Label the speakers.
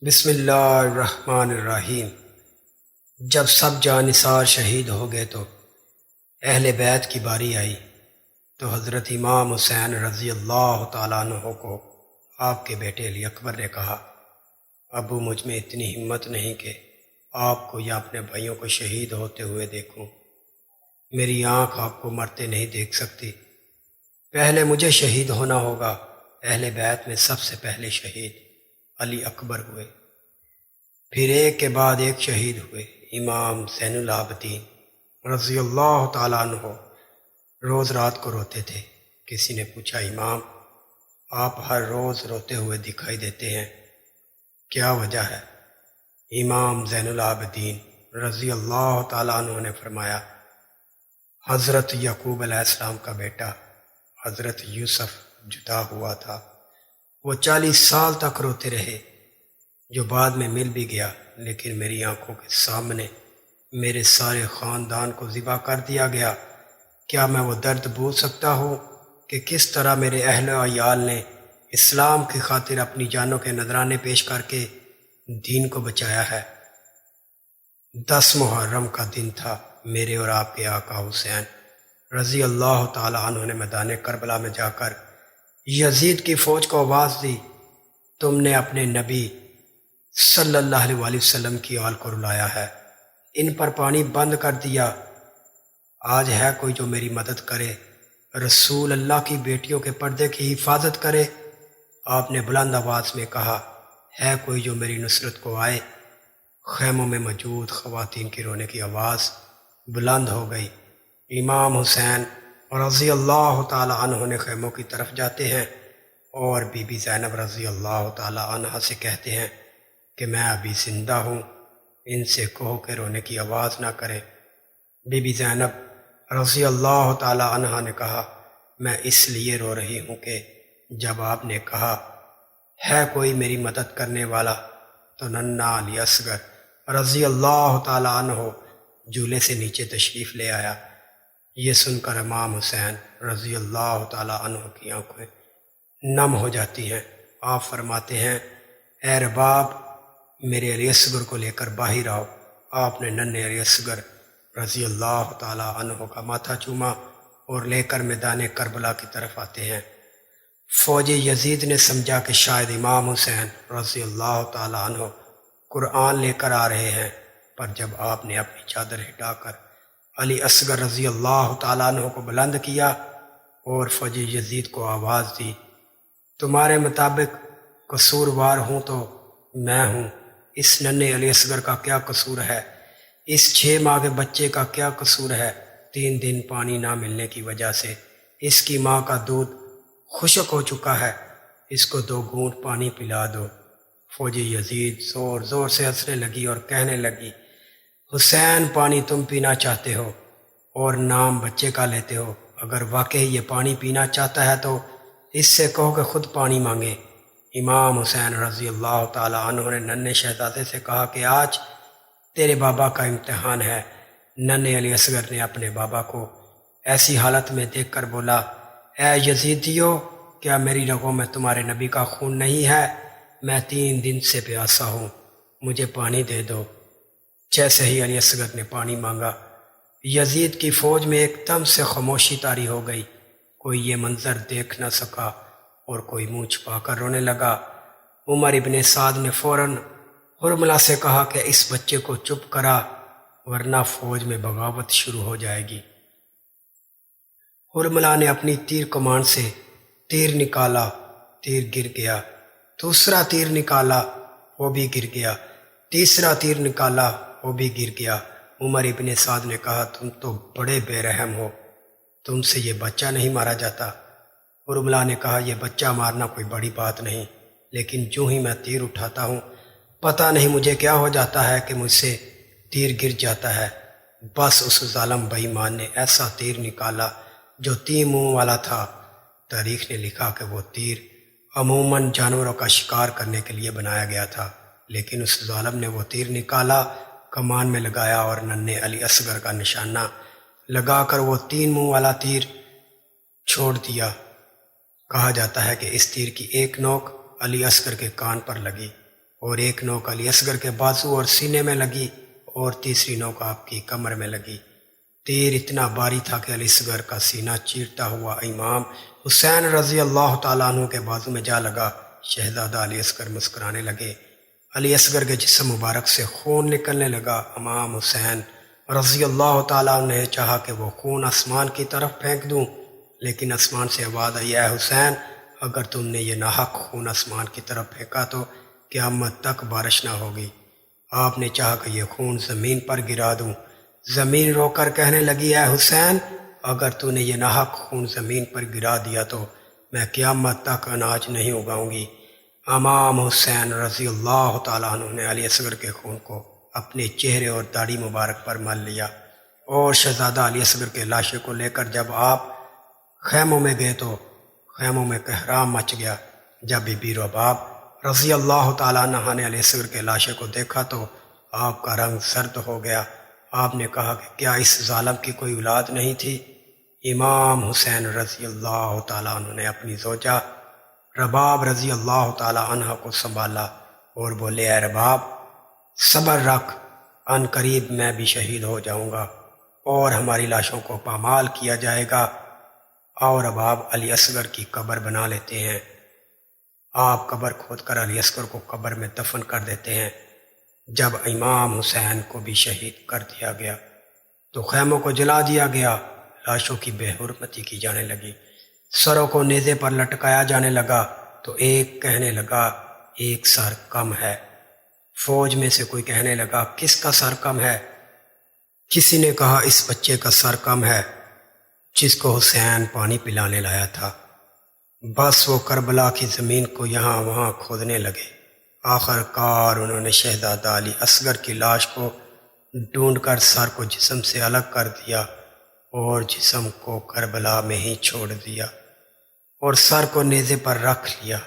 Speaker 1: بسم اللہ الرحمن الرحیم۔ جب سب جانثار شہید ہو گئے تو اہل بیت کی باری آئی تو حضرت امام حسین رضی اللہ تعالیٰ عنہ کو آپ کے بیٹے علی اکبر نے کہا، ابو مجھ میں اتنی ہمت نہیں کہ آپ کو یا اپنے بھائیوں کو شہید ہوتے ہوئے دیکھوں، میری آنکھ آپ کو مرتے نہیں دیکھ سکتی، پہلے مجھے شہید ہونا ہوگا۔ اہل بیت میں سب سے پہلے شہید علی اکبر ہوئے، پھر ایک کے بعد ایک شہید ہوئے۔ امام زین العابدین رضی اللہ تعالیٰ عنہ روز رات کو روتے تھے۔ کسی نے پوچھا، امام آپ ہر روز روتے ہوئے دکھائی دیتے ہیں، کیا وجہ ہے؟ امام زین العابدین رضی اللہ تعالیٰ عنہ نے فرمایا، حضرت یعقوب علیہ السلام کا بیٹا حضرت یوسف جدا ہوا تھا، وہ 40 سال تک روتے رہے، جو بعد میں مل بھی گیا، لیکن میری آنکھوں کے سامنے میرے سارے خاندان کو ذبح کر دیا گیا۔ کیا میں وہ درد بھول سکتا ہوں کہ کس طرح میرے اہل و عیال نے اسلام کی خاطر اپنی جانوں کے نذرانے پیش کر کے دین کو بچایا ہے؟ 10 محرم کا دن تھا۔ میرے اور آپ کے آقا حسین رضی اللہ تعالی عنہ نے میدان کربلا میں جا کر یزید کی فوج کو آواز دی، تم نے اپنے نبی صلی اللہ علیہ وآلہ وسلم کی آل کو رلایا ہے، ان پر پانی بند کر دیا، آج ہے کوئی جو میری مدد کرے، رسول اللہ کی بیٹیوں کے پردے کی حفاظت کرے؟ آپ نے بلند آواز میں کہا، ہے کوئی جو میری نصرت کو آئے؟ خیموں میں موجود خواتین کی رونے کی آواز بلند ہو گئی۔ امام حسین رضی اللہ تعالی عنہ نے خیموں کی طرف جاتے ہیں اور بی بی زینب رضی اللہ تعالی عنہ سے کہتے ہیں کہ میں ابھی زندہ ہوں، ان سے کہو کہ رونے کی آواز نہ کرے۔ بی بی زینب رضی اللہ تعالی عنہ نے کہا، میں اس لیے رو رہی ہوں کہ جب آپ نے کہا ہے کوئی میری مدد کرنے والا تو ننھا علی اصغر رضی اللہ تعالی عنہ جھولے سے نیچے تشریف لے آیا۔ یہ سن کر امام حسین رضی اللہ تعالی عنہ کی آنکھیں نم ہو جاتی ہیں۔ آپ فرماتے ہیں، اے رباب میرے علی اصغر کو لے کر باہر آؤ۔ آپ نے ننھے علی اصغر رضی اللہ تعالی عنہ کا ماتھا چوما اور لے کر میدان کربلا کی طرف آتے ہیں۔ فوج یزید نے سمجھا کہ شاید امام حسین رضی اللہ تعالی عنہ قرآن لے کر آ رہے ہیں، پر جب آپ نے اپنی چادر ہٹا کر علی اصغر رضی اللہ تعالیٰ عنہ کو بلند کیا اور فوج یزید کو آواز دی، تمہارے مطابق قصوروار ہوں تو میں ہوں، اس ننھے علی اصغر کا کیا قصور ہے؟ اس 6 ماہ کے بچے کا کیا قصور ہے؟ 3 دن پانی نہ ملنے کی وجہ سے اس کی ماں کا دودھ خشک ہو چکا ہے، اس کو 2 گھونٹ پانی پلا دو۔ فوج یزید زور زور سے ہنسنے لگی اور کہنے لگی، حسین پانی تم پینا چاہتے ہو اور نام بچے کا لیتے ہو، اگر واقعی یہ پانی پینا چاہتا ہے تو اس سے کہو کہ خود پانی مانگے۔ امام حسین رضی اللہ تعالی عنہ نے ننھے شہزادے سے کہا کہ آج تیرے بابا کا امتحان ہے۔ ننھے علی اصغر نے اپنے بابا کو ایسی حالت میں دیکھ کر بولا، اے یزیدیو، کیا میری رگوں میں تمہارے نبی کا خون نہیں ہے؟ میں 3 دن سے پیاسا ہوں، مجھے پانی دے دو۔ جیسے ہی علی اصغر نے پانی مانگا، یزید کی فوج میں ایک دم سے خاموشی طاری ہو گئی، کوئی یہ منظر دیکھ نہ سکا اور کوئی منہ چھپا کر رونے لگا۔ عمر ابن سعد نے فوراً حرملہ سے کہا کہ اس بچے کو چپ کرا ورنہ فوج میں بغاوت شروع ہو جائے گی۔ حرملہ نے اپنی تیر کمان سے تیر نکالا، تیر گر گیا، دوسرا تیر نکالا، وہ بھی گر گیا، تیسرا تیر نکالا، وہ بھی گر گیا۔ عمر ابن سعد نے کہا، تم تو بڑے بے رحم ہو، تم سے یہ بچہ نہیں مارا جاتا۔ حرملہ نے کہا، یہ بچہ مارنا کوئی بڑی بات نہیں، لیکن جو ہی میں تیر اٹھاتا ہوں پتہ نہیں مجھے کیا ہو جاتا ہے کہ مجھ سے تیر گر جاتا ہے۔ بس اس ظالم بے ایمان نے ایسا تیر نکالا جو 3 منہ والا تھا۔ تاریخ نے لکھا کہ وہ تیر عموماً جانوروں کا شکار کرنے کے لیے بنایا گیا تھا، لیکن اس ظالم نے وہ تیر نکالا، کمان میں لگایا اور ننھے علی اصغر کا نشانہ لگا کر وہ 3 منہ والا تیر چھوڑ دیا۔ کہا جاتا ہے کہ اس تیر کی ایک نوک علی اصغر کے کان پر لگی اور ایک نوک علی اصغر کے بازو اور سینے میں لگی اور تیسری نوک آپ کی کمر میں لگی۔ تیر اتنا باری تھا کہ علی اصغر کا سینہ چیرتا ہوا امام حسین رضی اللہ تعالیٰ عنہ کے بازو میں جا لگا۔ شہزادہ علی اصغر مسکرانے لگے۔ علی اصغر کے جسم مبارک سے خون نکلنے لگا۔ امام حسین رضی اللہ تعالیٰ عنہ نے چاہا کہ وہ خون آسمان کی طرف پھینک دوں، لیکن آسمان سے آواز آئی، اے حسین، اگر تم نے یہ ناحق خون آسمان کی طرف پھینکا تو قیامت تک بارش نہ ہوگی۔ آپ نے چاہا کہ یہ خون زمین پر گرا دوں۔ زمین رو کر کہنے لگی، اے حسین، اگر تو نے یہ ناحق خون زمین پر گرا دیا تو میں قیامت تک اناج نہیں اگاؤں گی۔ امام حسین رضی اللہ تعالیٰ عنہ نے علی اصغر کے خون کو اپنے چہرے اور داڑھی مبارک پر مل لیا، اور شہزادہ علی اصغر کے لاشے کو لے کر جب آپ خیموں میں گئے تو خیموں میں کہرام مچ گیا۔ جب بی بی رباب رضی اللہ تعالیٰ عنہ نے علی اصغر کے لاشے کو دیکھا تو آپ کا رنگ زرد ہو گیا۔ آپ نے کہا کہ کیا اس ظالم کی کوئی اولاد نہیں تھی؟ امام حسین رضی اللہ تعالیٰ عنہ نے اپنی زوجہ رباب رضی اللہ تعالیٰ عنہ کو سنبھالا اور بولے، اے رباب، صبر رکھ، ان قریب میں بھی شہید ہو جاؤں گا اور ہماری لاشوں کو پامال کیا جائے گا، اور رباب علی اصغر کی قبر بنا لیتے ہیں۔ آپ قبر کھود کر علی اصغر کو قبر میں دفن کر دیتے ہیں۔ جب امام حسین کو بھی شہید کر دیا گیا تو خیموں کو جلا دیا گیا، لاشوں کی بے حرمتی کی جانے لگی، سروں کو نیزے پر لٹکایا جانے لگا تو ایک کہنے لگا، ایک سر کم ہے۔ فوج میں سے کوئی کہنے لگا، کس کا سر کم ہے؟ کسی نے کہا، اس بچے کا سر کم ہے جس کو حسین پانی پلانے لایا تھا۔ بس وہ کربلا کی زمین کو یہاں وہاں کھودنے لگے۔ آخر کار انہوں نے شہزادہ علی اصغر کی لاش کو ڈھونڈ کر سر کو جسم سے الگ کر دیا اور جسم کو کربلا میں ہی چھوڑ دیا اور سر کو نیزے پر رکھ لیا۔